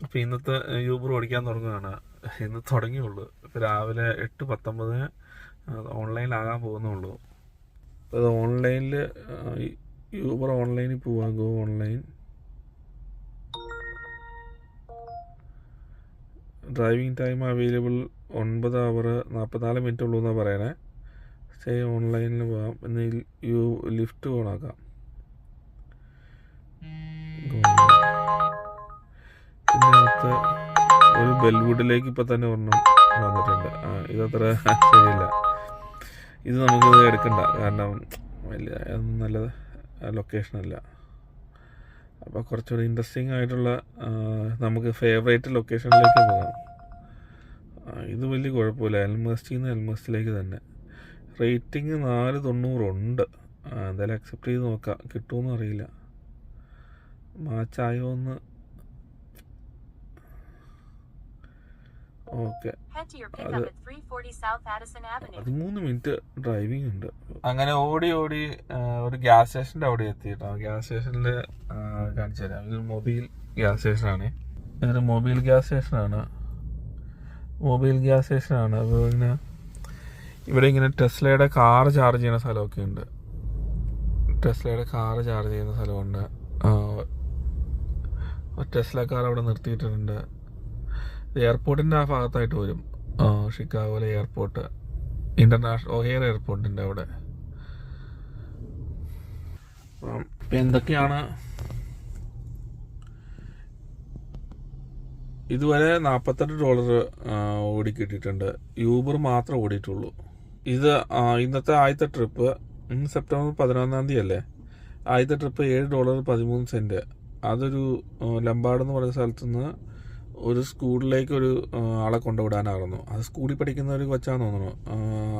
അപ്പോൾ ഇന്നത്തെ യൂബർ ഓടിക്കാൻ തുടങ്ങുകയാണ്. ഇന്ന് തുടങ്ങിയുള്ളൂ. ഇപ്പോൾ രാവിലെ 8:19 ഓൺലൈനിലാകാൻ പോകുന്നുള്ളൂ. അപ്പോൾ അത് ഓൺലൈനിൽ യൂബർ ഓൺലൈനിൽ പോവാം. Go online. Driving time available 9 അവർ 44 മിനിറ്റ് ഉള്ളൂ എന്നാണ് പറയണേ. സ്റ്റേ ഓൺലൈനിൽ പോകാം. എന്ന് ലിഫ്റ്റ് ഓണാക്കാം. ഇതിനകത്ത് ഒരു ബെൽവുഡിലേക്ക് ഇപ്പം തന്നെ ഒരെണ്ണം വന്നിട്ടുണ്ട്. ഇതത്ര ശരിയില്ല. ഇത് നമുക്ക് എടുക്കണ്ട, കാരണം വലിയ നല്ല ലൊക്കേഷനല്ല. അപ്പോൾ കുറച്ചുകൂടി ഇൻട്രസ്റ്റിംഗ് ആയിട്ടുള്ള നമുക്ക് ഫേവറേറ്റ് ലൊക്കേഷനിലേക്ക് പോകാം. ഇത് വലിയ കുഴപ്പമില്ല. എൽമസ്റ്റിൽ നിന്ന് എൽമസ്റ്റിലേക്ക് തന്നെ. റേറ്റിംഗ് 4.90 ഉണ്ട്. എന്തായാലും അക്സെപ്റ്റ് ചെയ്ത് നോക്കാം. കിട്ടുമെന്ന് അറിയില്ല. മാച്ചായോ എന്ന്. ഓക്കെ, 13 മിനിറ്റ് ഡ്രൈവിംഗ് ഉണ്ട്. അങ്ങനെ ഓടി ഒരു ഗ്യാസ് സ്റ്റേഷൻ്റെ അവിടെ എത്തിയിട്ടോ. ഗ്യാസ് സ്റ്റേഷനിൽ കാണിച്ചു തരാം. ഇതൊരു മൊബൈൽ ഗ്യാസ് സ്റ്റേഷനാണ്. മൊബൈൽ ഗ്യാസ് സ്റ്റേഷനാണ്. അപ്പോൾ ഇവിടെ ഇങ്ങനെ ടെസ്ലയുടെ കാർ ചാർജ് ചെയ്യുന്ന സ്ഥലമൊക്കെ ഉണ്ട്. സ്ഥലമുണ്ട്. ടെസ്ല കാർ അവിടെ നിർത്തിയിട്ടുണ്ട്. എയർപോർട്ടിൻ്റെ ആ ഭാഗത്തായിട്ട് വരും. ഷിക്കാഗോയിലെ എയർപോർട്ട്, ഇൻ്റർനാഷണൽ ഒഹേർ എയർപോർട്ടിൻ്റെ അവിടെ. ഇപ്പം എന്തൊക്കെയാണ് ഇതുവരെ $48 ഓടിക്കിട്ടിട്ടുണ്ട്. യൂബർ മാത്രം ഓടിയിട്ടുള്ളൂ. ഇത് ഇന്നത്തെ ആദ്യത്തെ ട്രിപ്പ് സെപ്റ്റംബർ 11 തീയതി അല്ലേ. ആദ്യത്തെ ട്രിപ്പ് $7.13. അതൊരു ലംബാർഡ് എന്ന് പറയുന്ന സ്ഥലത്തുനിന്ന് ഒരു സ്കൂളിലേക്ക് ഒരു ആളെ കൊണ്ടുവിടാനായിരുന്നു. അത് സ്കൂളിൽ പഠിക്കുന്ന ഒരു കൊച്ചാന്ന് തോന്നുന്നു.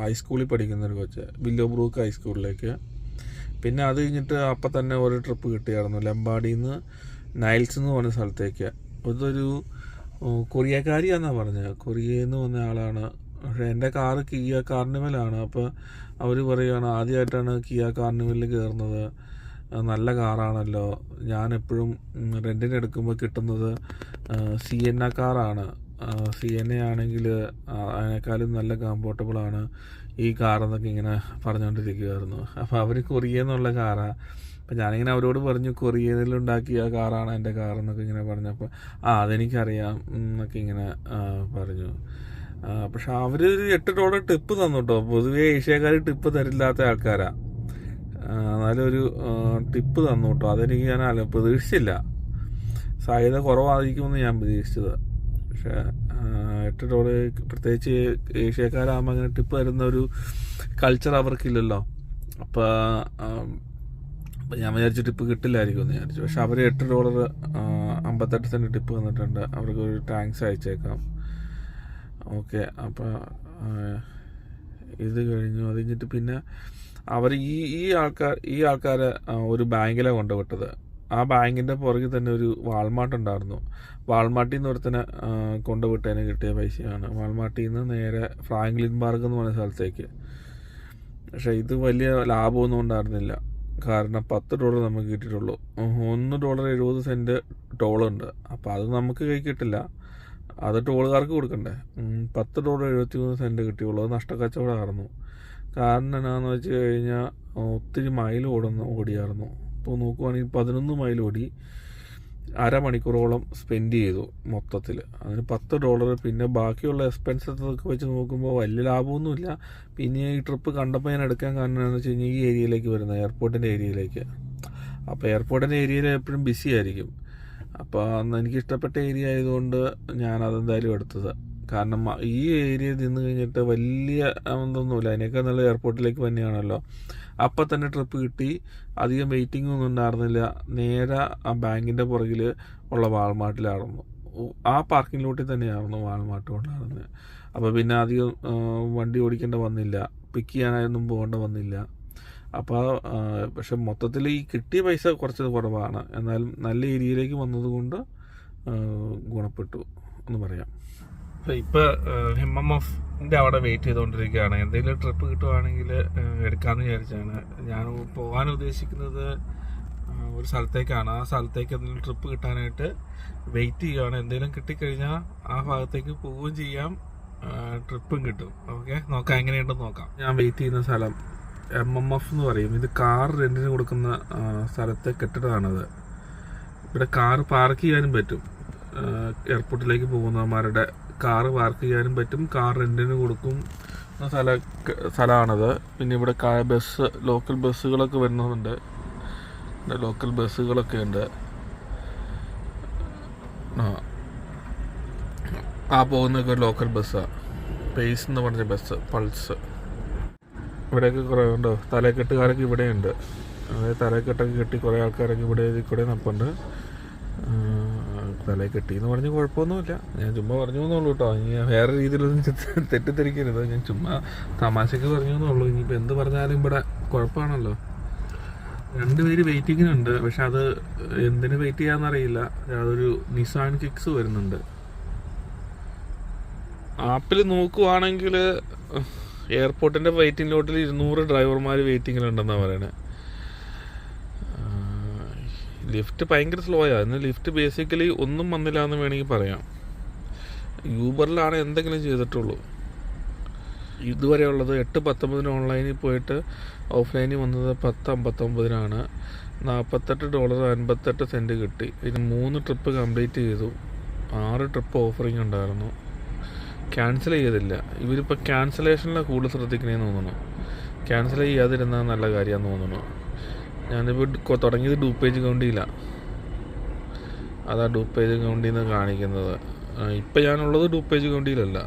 ഹൈസ്കൂളിൽ പഠിക്കുന്ന ഒരു കൊച്ച്, വില്ലോ ബ്രൂക്ക് ഹൈസ്കൂളിലേക്ക്. പിന്നെ അത് കഴിഞ്ഞിട്ട് അപ്പം തന്നെ ഒരു ട്രിപ്പ് കിട്ടിയായിരുന്നു ലംബാർഡിൽ നിന്ന് നൈൽസ് എന്ന് പറഞ്ഞ സ്ഥലത്തേക്ക്. ഇതൊരു കൊറിയക്കാരിയാണെന്നാണ് പറഞ്ഞത്. കൊറിയയിൽ നിന്ന് വന്ന ആളാണ്. പക്ഷേ എൻ്റെ കാറ് കിയ കാർണിവലാണ്. അപ്പോൾ അവർ പറയുകയാണ് ആദ്യമായിട്ടാണ് കിയ കാർണിവലിൽ കയറുന്നത്, നല്ല കാറാണല്ലോ, ഞാൻ എപ്പോഴും റെൻറ്റിന് എടുക്കുമ്പോൾ കിട്ടുന്നത് സിയന്ന കാറാണ്, സിയന്ന ആണെങ്കിൽ അതിനേക്കാളും നല്ല കംഫോർട്ടബിളാണ് ഈ കാറെന്നൊക്കെ ഇങ്ങനെ പറഞ്ഞുകൊണ്ടിരിക്കുകയായിരുന്നു. അപ്പോൾ അവർ കൊറിയെന്നുള്ള കാറാണ്. അപ്പം ഞാനിങ്ങനെ അവരോട് പറഞ്ഞു കൊറിയയിലുണ്ടാക്കിയ കാറാണ് എൻ്റെ കാറെന്നൊക്കെ ഇങ്ങനെ പറഞ്ഞപ്പോൾ അതെനിക്കറിയാം എന്നൊക്കെ ഇങ്ങനെ പറഞ്ഞു. പക്ഷെ അവർ $8 ടിപ്പ് തന്നു കേട്ടോ. പൊതുവേ ഏഷ്യക്കാർ ടിപ്പ് തരില്ലാത്ത ആൾക്കാരാണ്. എന്നാലും ഒരു ടിപ്പ് തന്നു കേട്ടോ. അതെനിക്ക് ഞാൻ പ്രതീക്ഷിച്ചില്ല. സാധ്യത കുറവായിരിക്കുമെന്ന് ഞാൻ പ്രതീക്ഷിച്ചത്. പക്ഷേ $8, പ്രത്യേകിച്ച് ഏഷ്യക്കാരാകുമ്പോൾ അങ്ങനെ ടിപ്പ് തരുന്ന ഒരു കൾച്ചർ അവർക്കില്ലല്ലോ. അപ്പോൾ ഞാൻ വിചാരിച്ചു ടിപ്പ് കിട്ടില്ലായിരിക്കും എന്ന് വിചാരിച്ചു. പക്ഷെ അവർ $8 58 സെൻറ്റ് ടിപ്പ് തന്നിട്ടുണ്ട്. അവർക്ക് ഒരു താങ്ക്സ് അയച്ചേക്കാം. ഓക്കെ, അപ്പോൾ ഇത് കഴിഞ്ഞു. അത് കഴിഞ്ഞിട്ട് പിന്നെ അവർ ഈ ആൾക്കാരെ ഒരു ബാങ്കിലാണ് കൊണ്ടുവിട്ടത്. ആ ബാങ്കിൻ്റെ പുറകിൽ തന്നെ ഒരു വാൾമാർട്ട് ഉണ്ടായിരുന്നു. വാൾമാർട്ടിൽ നിന്ന് ഒരുത്തനെ കൊണ്ടുവിട്ടതിന് കിട്ടിയ പൈസയാണ്. വാൾമാർട്ടിൽ നിന്ന് നേരെ ഫ്രാങ്ക്ലിൻബർഗ് എന്ന് പറഞ്ഞ സ്ഥലത്തേക്ക്. പക്ഷേ ഇത് വലിയ ലാഭമൊന്നും ഉണ്ടായിരുന്നില്ല. കാരണം $10 നമുക്ക് കിട്ടിയിട്ടുള്ളൂ. $1.70 ടോളുണ്ട്. അപ്പോൾ അത് നമുക്ക് കൈ കിട്ടില്ല, അത് ടോളുകാർക്ക് കൊടുക്കണ്ടേ. $10.73 കിട്ടിയുള്ളൂ. അത് നഷ്ടക്കച്ചവടമായിരുന്നു. കാരണം എന്നാന്ന് വെച്ച് കഴിഞ്ഞാൽ ഒത്തിരി മൈൽ ഓടിയായിരുന്നു. ഇപ്പോൾ നോക്കുവാണെങ്കിൽ 11 മൈൽ ഓടി, അരമണിക്കൂറോളം സ്പെൻഡ് ചെയ്തു മൊത്തത്തിൽ. അതിന് $10. പിന്നെ ബാക്കിയുള്ള എക്സ്പെൻസസ് ഒക്കെ വെച്ച് നോക്കുമ്പോൾ വലിയ ലാഭമൊന്നുമില്ല. പിന്നെ ഈ ട്രിപ്പ് കണ്ടപ്പോൾ ഞാൻ എടുക്കാൻ കാരണം എന്താണെന്ന് വെച്ച് കഴിഞ്ഞാൽ ഈ ഏരിയയിലേക്ക് വരുന്നത്, എയർപോർട്ടിൻ്റെ ഏരിയയിലേക്ക്. അപ്പോൾ എയർപോർട്ടിൻ്റെ ഏരിയയിൽ എപ്പോഴും ബിസി ആയിരിക്കും. അപ്പോൾ അന്ന് എനിക്ക് ഇഷ്ടപ്പെട്ട ഏരിയ ആയതുകൊണ്ട് ഞാൻ അതെന്തായാലും എടുത്തത്. കാരണം ഈ ഏരിയയിൽ നിന്ന് കഴിഞ്ഞിട്ട് വലിയ ഒന്നൊന്നുമില്ല, അതിനേക്കാൾ നല്ല എയർപോർട്ടിലേക്ക് തന്നെയാണല്ലോ. അപ്പം തന്നെ ട്രിപ്പ് കിട്ടി. അധികം വെയിറ്റിംഗ് ഒന്നും ഉണ്ടായിരുന്നില്ല. നേരെ ആ ബാങ്കിൻ്റെ പുറകിൽ ഉള്ള വാൾമാർട്ടിലായിരുന്നു. ആ പാർക്കിംഗ് ലോട്ടിൽ തന്നെയായിരുന്നു വാൾമാർട്ട് കൊണ്ടായിരുന്നത്. അപ്പോൾ പിന്നെ അധികം വണ്ടി ഓടിക്കേണ്ട വന്നില്ല, പിക്ക് ചെയ്യാനായൊന്നും പോകേണ്ട വന്നില്ല. അപ്പോൾ പക്ഷെ മൊത്തത്തിൽ ഈ കിട്ടിയ പൈസ കുറച്ച് കുറവാണ്. എന്നാലും നല്ല ഏരിയയിലേക്ക് വന്നതുകൊണ്ട് ഗുണപ്പെട്ടു എന്ന് പറയാം. ഇപ്പോൾ MMFൻ്റെ അവിടെ വെയിറ്റ് ചെയ്തുകൊണ്ടിരിക്കുകയാണ്. എന്തെങ്കിലും ട്രിപ്പ് കിട്ടുവാണെങ്കിൽ എടുക്കാമെന്ന് വിചാരിച്ചാണ്. ഞാൻ പോകാൻ ഉദ്ദേശിക്കുന്നത് ഒരു സ്ഥലത്തേക്കാണ്. ആ സ്ഥലത്തേക്ക് എന്തെങ്കിലും ട്രിപ്പ് കിട്ടാനായിട്ട് വെയിറ്റ് ചെയ്യുകയാണ്. എന്തെങ്കിലും കിട്ടിക്കഴിഞ്ഞാൽ ആ ഭാഗത്തേക്ക് പോവുകയും ചെയ്യാം, ട്രിപ്പും കിട്ടും. ഓക്കെ, നോക്കാം എങ്ങനെയുണ്ടെന്ന് നോക്കാം. ഞാൻ വെയിറ്റ് ചെയ്യുന്ന സ്ഥലം MMF എന്ന് പറയും. ഇത് കാർ റെന്റിന് കൊടുക്കുന്ന സ്ഥലത്തെ കെട്ടിടമാണത്. ഇവിടെ കാർ പാർക്ക് ചെയ്യാനും പറ്റും. എയർപോർട്ടിലേക്ക് പോകുന്നവന്മാരുടെ കാറ് പാർക്ക് ചെയ്യാനും പറ്റും, കാർ റെന്റിന് കൊടുക്കും സ്ഥലമാണത്. പിന്നെ ഇവിടെ ബസ്, ലോക്കൽ ബസ്സുകളൊക്കെ വരുന്നുണ്ട്. ലോക്കൽ ബസ്സുകളൊക്കെ ഉണ്ട്. ആ പോകുന്നൊക്കെ ലോക്കൽ ബസ്സാണ്. പേസ് എന്ന് പറഞ്ഞ ബസ്, പൾസ്. ഇവിടെയൊക്കെ കുറേ ഉണ്ടോ തലക്കെട്ടുകാരൊക്കെ ഇവിടെയുണ്ട്. അതായത് തലക്കെട്ടൊക്കെ കെട്ടി കുറേ ആൾക്കാരൊക്കെ ഇവിടെ നിൽപ്പുണ്ട്. തലയിൽ കെട്ടി എന്ന് പറഞ്ഞ് കുഴപ്പമൊന്നുമില്ല. ഞാൻ ചുമ്മാ പറഞ്ഞു എന്നുള്ളൂ കേട്ടോ. ഇനി വേറെ രീതിയിലൊന്നും തെറ്റിദ്ധരിക്കരുത്. ഞാൻ ചുമ്മാ തമാശക്ക് പറഞ്ഞു എന്നുള്ളൂ. ഇനിയിപ്പോൾ എന്ത് പറഞ്ഞാലും ഇവിടെ കുഴപ്പമാണല്ലോ. 2 പേര് വെയിറ്റിങ്ങിനുണ്ട്. പക്ഷെ അത് എന്തിനു വെയിറ്റ് ചെയ്യാന്നറിയില്ല. അതൊരു നിസാൻ കിക്സ് വരുന്നുണ്ട്. ആപ്പിൽ നോക്കുവാണെങ്കിൽ എയർപോർട്ടിൻ്റെ വെയിറ്റിംഗ് ലോട്ടിൽ 200 ഡ്രൈവർമാർ വെയിറ്റിങ്ങിലുണ്ടെന്നാണ് പറയണത്. ലിഫ്റ്റ് ഭയങ്കര സ്ലോയാണ്. ലിഫ്റ്റ് ബേസിക്കലി ഒന്നും വന്നില്ല എന്ന് വേണമെങ്കിൽ പറയാം. യൂബറിലാണ് എന്തെങ്കിലും ചെയ്തിട്ടുള്ളൂ. ഇതുവരെ ഉള്ളത് 8:19 ഓൺലൈനിൽ പോയിട്ട് ഓഫ്ലൈനിൽ വന്നത് 10:59 $48.58 കിട്ടി. ഇതിന് 3 ട്രിപ്പ് കംപ്ലീറ്റ് ചെയ്തു. 6 ട്രിപ്പ് ഓഫറിങ് ഉണ്ടായിരുന്നു. ക്യാൻസൽ ചെയ്തില്ല. ഇവരിപ്പോൾ ക്യാൻസലേഷനിലാണ് കൂടുതൽ ശ്രദ്ധിക്കണേന്ന് തോന്നുന്നു. ക്യാൻസൽ ചെയ്യാതിരുന്നാൽ നല്ല കാര്യമാണെന്ന് തോന്നുന്നു. ഞാനിപ്പോൾ തുടങ്ങിയത് ഡൂപ്പേജ് കൗണ്ടിയിലാണ്. അതാ ഡൂപ്പേജ് കൗണ്ടിയിൽ നിന്ന് കാണിക്കുന്നത്. ഇപ്പം ഞാനുള്ളത് ഡൂപ്പേജ് കൗണ്ടിയിലല്ല.